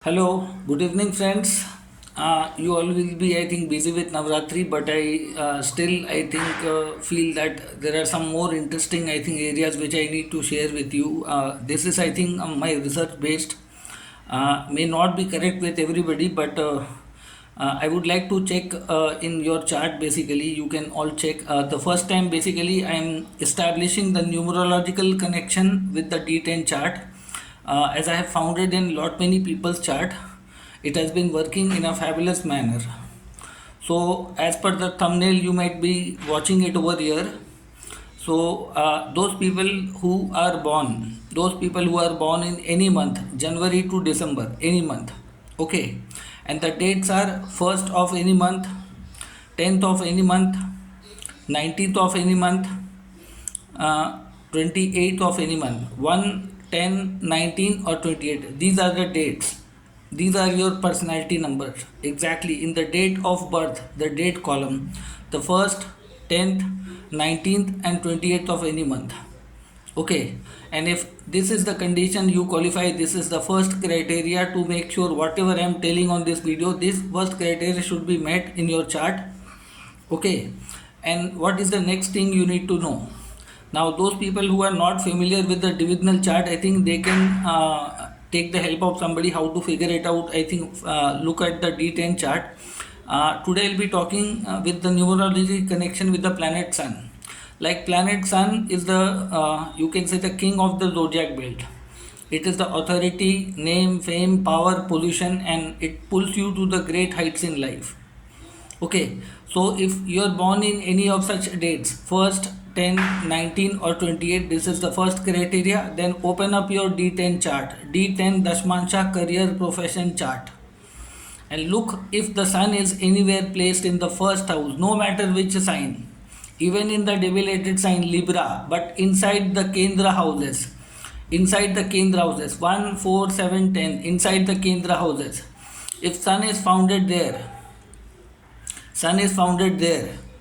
Hello, good evening, friends. You all will be, I think, busy with Navratri, but I feel that there are some more interesting, I think, areas which I need to share with you. This is, I think, my research based. May not be correct with everybody, but I would like to check in your chart. Basically, you can all check. The first time, basically, I am establishing the numerological connection with the D10 chart as I have found it in lot many people's chart. It has been working in a fabulous manner. So as per the thumbnail, you might be watching it over here. So those people who are born in any month, January to December, any month, okay, and the dates are 1st of any month, 10th of any month, 19th of any month, 28th of any month, 1, 10, 19, or 28. These are the dates. These are your personality numbers. Exactly in the date of birth, the date column, the 1st, 10th, 19th, and 28th of any month. Okay, and if this is the condition you qualify, this is the first criteria to make sure whatever I am telling on this video, this first criteria should be met in your chart. Okay, and what is the next thing you need to know? Now those people who are not familiar with the divisional chart, I think they can take the help of somebody how to figure it out. I think look at the D10 chart. Today I'll be talking with the numerology connection with the planet sun. Like planet sun is the you can say the king of the zodiac belt. It is the authority, name, fame, power, position, and it pulls you to the great heights in life. Okay, so if you are born in any of such dates, 1st, 10, 19, or 28, this is the first criteria. Then open up your D10 chart, D10 Dashmansha career profession chart, and look if the sun is anywhere placed in the first house, no matter which sign, even in the debilitated sign Libra, but inside the Kendra houses, inside the Kendra houses, 1, 4, 7, 10, inside the Kendra houses. If sun is founded there,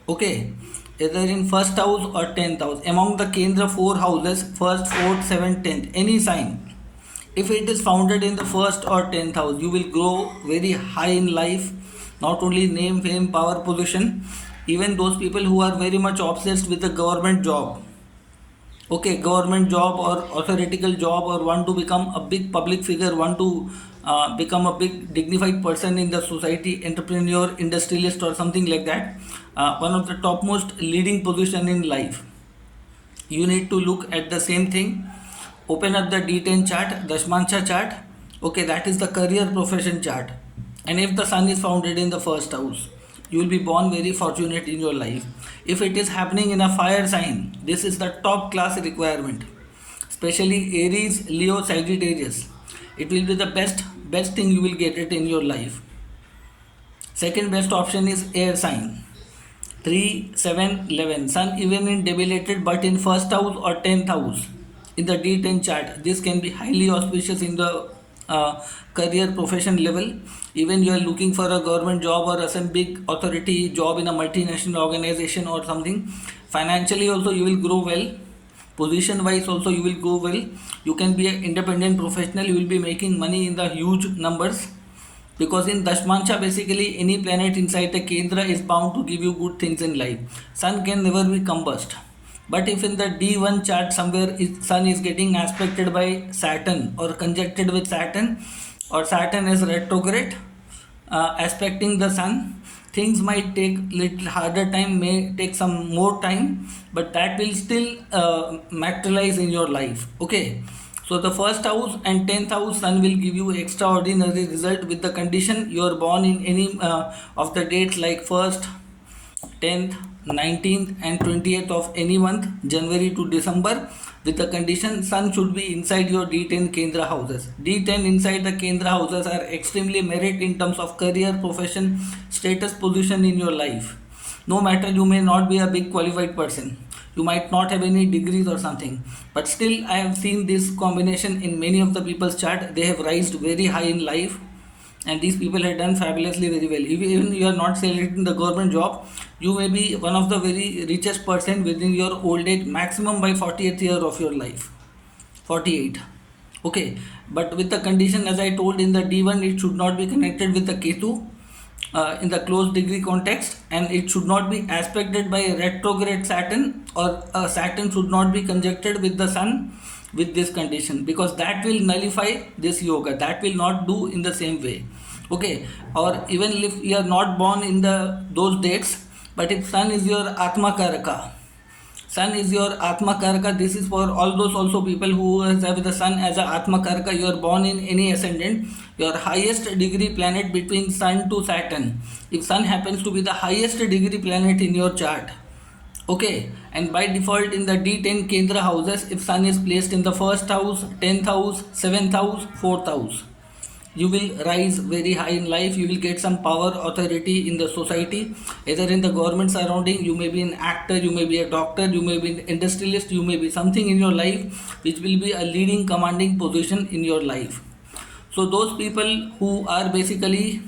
okay, either in first house or 10th house, among the Kendra four houses, first, fourth, seventh, 10th, any sign, if it is founded in the first or 10th house, you will grow very high in life. Not only name, fame, power, position, even those people who are very much obsessed with the government job, okay, government job or authoritical job, or want to become a big public figure, want to become a big dignified person in the society, entrepreneur, industrialist, or something like that, one of the topmost leading position in life, you need to look at the same thing. Open up the D10 chart, Dashmansha chart, okay, that is the career profession chart. And if the sun is founded in the first house, you will be born very fortunate in your life. If it is happening in a fire sign, this is the top class requirement, especially Aries, Leo, Sagittarius. It will be the best thing you will get it in your life. Second best option is air sign, 3, 7, 11. Sun even in debilitated but in first house or 10th house in the D10 chart. This can be highly auspicious in the career profession level. Even you are looking for a government job or some big authority job in a multinational organization or something. Financially also you will grow well. Position wise also you will go well. You can be an independent professional. You will be making money in the huge numbers, because in Dashmansha basically any planet inside the Kendra is bound to give you good things in life. Sun can never be combust. But if in the D1 chart somewhere Sun is getting aspected by Saturn or conjuncted with Saturn, or Saturn is retrograde aspecting the Sun, things might take little harder time, may take some more time, but that will still materialize in your life. Okay, so the first house and 10th house sun will give you extraordinary result with the condition you are born in any of the dates like 1st, 10th, 19th, and 28th of any month, January to December, with the condition sun should be inside your D10 Kendra houses. D10 inside the Kendra houses are extremely merit in terms of career, profession, status, position in your life. No matter you may not be a big qualified person, you might not have any degrees or something, but still I have seen this combination in many of the people's chart. They have rised very high in life, and these people have done fabulously very well. If even you are not selected in the government job, you may be one of the very richest person within your old age, maximum by 40th year of your life, 48. Okay, but with the condition as I told in the D1, it should not be connected with the Ketu in the close degree context, and it should not be aspected by a retrograde Saturn, or Saturn should not be conjuncted with the Sun with this condition, because that will nullify this yoga. That will not do in the same way. Okay, or even if you are not born in the those dates, but if Sun is your Atma Karaka, Sun is your Atma Karaka. This is for all those also people who have the Sun as a Atma Karaka. You are born in any ascendant. Your highest degree planet between Sun to Saturn. If Sun happens to be the highest degree planet in your chart, okay, and by default in the D10 Kendra houses, if Sun is placed in the first house, 10th house, 7th house, 4th house, you will rise very high in life. You will get some power, authority in the society, either in the government surrounding. You may be an actor, you may be a doctor, you may be an industrialist, you may be something in your life which will be a leading commanding position in your life. So those people who are basically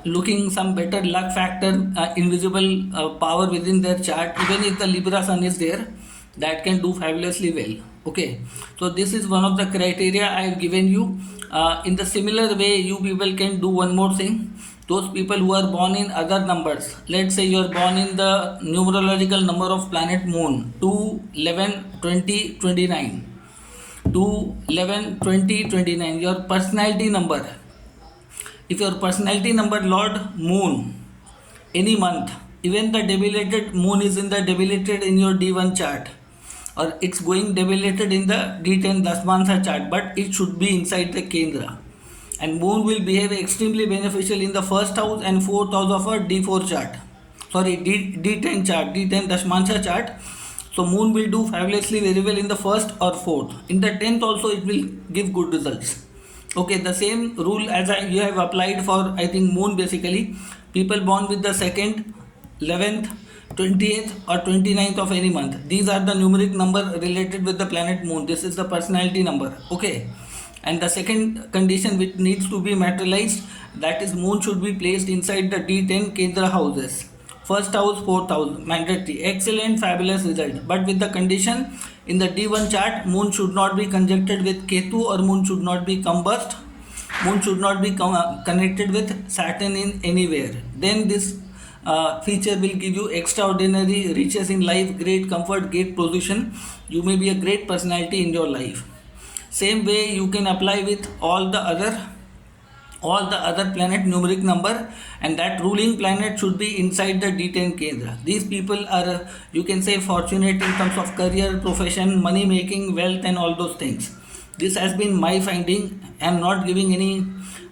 looking some better luck factor, invisible power within their chart, even if the Libra Sun is there, that can do fabulously well. Okay, so this is one of the criteria I have given you. In the similar way, you people can do one more thing. Those people who are born in other numbers, let's say you are born in the numerological number of planet Moon 2, 11, 20, 29. 2, 11, 20, 29. Your personality number. If your personality number Lord Moon, any month, even the debilitated Moon is in the debilitated in your D1 chart, or it's going debilitated in the D10 Dasmansa chart, but it should be inside the Kendra. And Moon will behave extremely beneficial in the first house and fourth house of a D4 chart. Sorry, D10 chart, D10 Dasmansa chart. So Moon will do fabulously very well in the first or fourth. In the 10th also it will give good results. Okay, the same rule as you have applied for, I think, Moon basically. People born with the 2nd, 11th, 20th or 29th of any month. These are the numeric number related with the planet Moon. This is the personality number. Okay. And the second condition which needs to be materialized, that is Moon should be placed inside the D10 Kendra houses. First house, fourth house, mandatory. Excellent, fabulous result. But with the condition, in the D1 chart, Moon should not be conjuncted with Ketu, or Moon should not be combust. Moon should not be connected with Saturn in anywhere. Then this feature will give you extraordinary riches in life, great comfort, great position. You may be a great personality in your life. Same way you can apply with all the other planet numeric number, and that ruling planet should be inside the D10 Kendra. These people are, you can say, fortunate in terms of career, profession, money making, wealth and all those things. This has been my finding. I am not giving any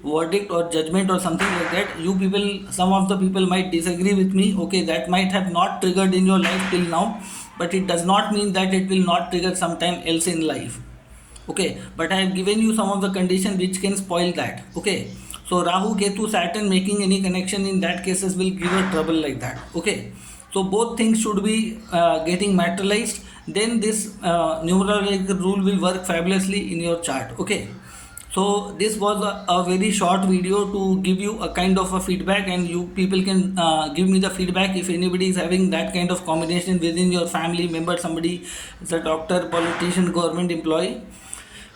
verdict or judgment or something like that. You people, some of the people might disagree with me. Okay, that might have not triggered in your life till now, but it does not mean that it will not trigger sometime else in life. Okay, but I have given you some of the conditions which can spoil that. Okay, so Rahu, Ketu, Saturn making any connection in that cases will give a trouble like that. Okay, so both things should be getting materialized. Then this numerological rule will work fabulously in your chart. Okay, so this was a very short video to give you a kind of a feedback, and you people can give me the feedback if anybody is having that kind of combination within your family member. Somebody is a doctor, politician, government employee,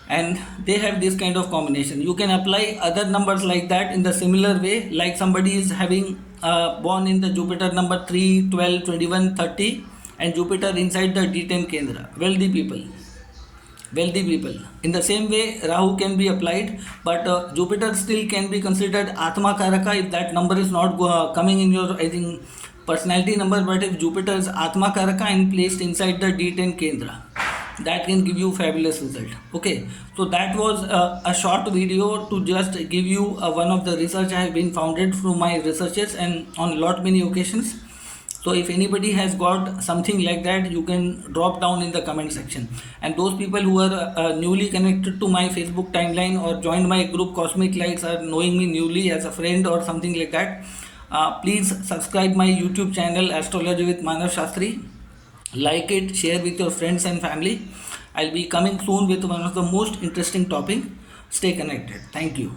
and they have this kind of combination. You can apply other numbers like that in the similar way, like somebody is having born in the Jupiter number 3, 12, 21, 30 and Jupiter inside the D10 Kendra, wealthy people. In the same way Rahu can be applied, but Jupiter still can be considered Atma Karaka if that number is not coming in your, I think, personality number. But if Jupiter is Atma Karaka and placed inside the D10 Kendra, that can give you fabulous result. Okay, so that was a short video to just give you one of the research I have been founded through my researches and on lot many occasions. So if anybody has got something like that, you can drop down in the comment section. And those people who are newly connected to my Facebook timeline or joined my group Cosmic Lights, are knowing me newly as a friend or something like that, please subscribe my YouTube channel Astrology with Manav Shastri. Like it, share with your friends and family. I'll be coming soon with one of the most interesting topic. Stay connected. Thank you.